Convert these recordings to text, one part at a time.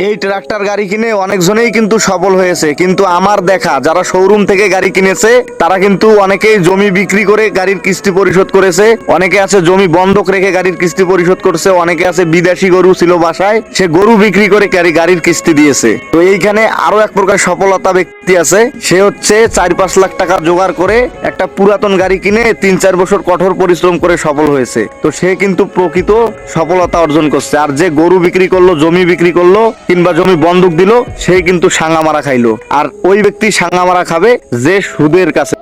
এই ট্রাক্টর গাড়ি কিনে অনেকজনেই কিন্তু সফল হয়েছে, কিন্তু আমার দেখা যারা শোরুম থেকে গাড়ি কিনেছে তারা কিন্তু অনেকেই জমি বিক্রি করে গাড়ির কিস্তি পরিশোধ করেছে, অনেকে আছে জমি বন্ধক রেখে গাড়ির কিস্তি পরিশোধ করছে, অনেকে আছে বিদেশি গরু ছিল বাসায় সে গরু বিক্রি করে গাড়ির কিস্তি দিয়েছে। তো এইখানে আরো এক প্রকার সফলতা ব্যক্তি আছে, সে হচ্ছে 4-5 লাখ টাকা জোগাড় করে একটা পুরাতন গাড়ি কিনে 3-4 বছর কঠোর পরিশ্রম করে সফল হয়েছে। তো সে কিন্তু প্রকৃত সফলতা অর্জন করছে। আর যে গরু বিক্রি করলো, জমি বিক্রি করলো কিংবা জমি বন্ধক দিল, সে কিন্তু সাঙ্গা মারা খাইলো। আর ওই ব্যক্তি সাঙ্গা মারা খাবে যে সুদের কাছে।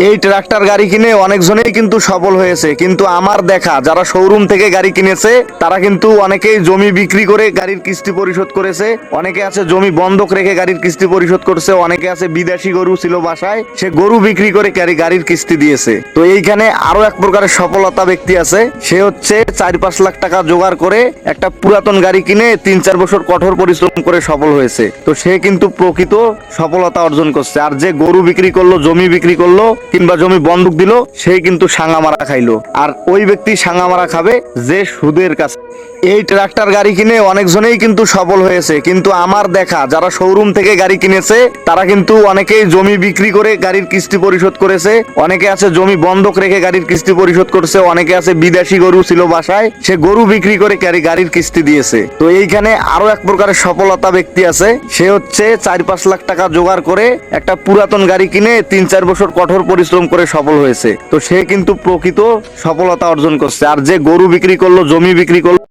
এই ট্রাক্টর গাড়ি কিনে অনেকজনেই কিন্তু সফল হয়েছে, কিন্তু আমার দেখা যারা শোরুম থেকে গাড়ি কিনেছে তারা কিন্তু অনেকেই জমি বিক্রি করে গাড়ির কিস্তি পরিশোধ করেছে, অনেকে আছে জমি বন্ধক রেখে গাড়ির কিস্তি পরিশোধ করছে, অনেকে আছে বিদেশি গরু ছিল বাসায় সে গরু বিক্রি করে গাড়ির কিস্তি দিয়েছে। তো এইখানে আরো এক প্রকারের সফলতা ব্যক্তি আছে, সে হচ্ছে 4-5 লাখ টাকা জোগাড় করে একটা পুরাতন গাড়ি কিনে 3-4 বছর কঠোর পরিশ্রম করে সফল হয়েছে। তো সে কিন্তু প্রকৃত সফলতা অর্জন করছে। আর যে গরু বিক্রি করলো, জমি বিক্রি করলো কিংবা জমি বন্ধক দিল, সেই কিন্তু সাঙ্গা মারা খাইলো। আর ওই ব্যক্তি সাঙ্গা মারা খাবে যে সুদের কাছে। এই ট্রাক্টর গাড়ি কিনে অনেকজনেই কিন্তু সফল হয়েছে, কিন্তু আমার দেখা যারা শোরুম থেকে গাড়ি কিনেছে তারা কিন্তু অনেকেই জমি বিক্রি করে গাড়ির কিস্তি পরিশোধ করেছে, অনেকে আছে জমি বন্ধক রেখে গাড়ির কিস্তি পরিশোধ করছে, অনেকে আছে বিদেশি গরু ছিল বাসায় সে গরু বিক্রি করে গাড়ির কিস্তি দিয়েছে। তো এইখানে আরো এক প্রকারের সফলতা ব্যক্তি আছে, সে হচ্ছে 4-5 লাখ টাকা জোগাড় করে একটা পুরাতন গাড়ি কিনে 3-4 বছর কঠোর পরিশ্রম করে সফল হয়েছে। তো সে কিন্তু প্রকৃত সফলতা অর্জন করছে। আর যে গরু বিক্রি করলো, জমি বিক্রি করলো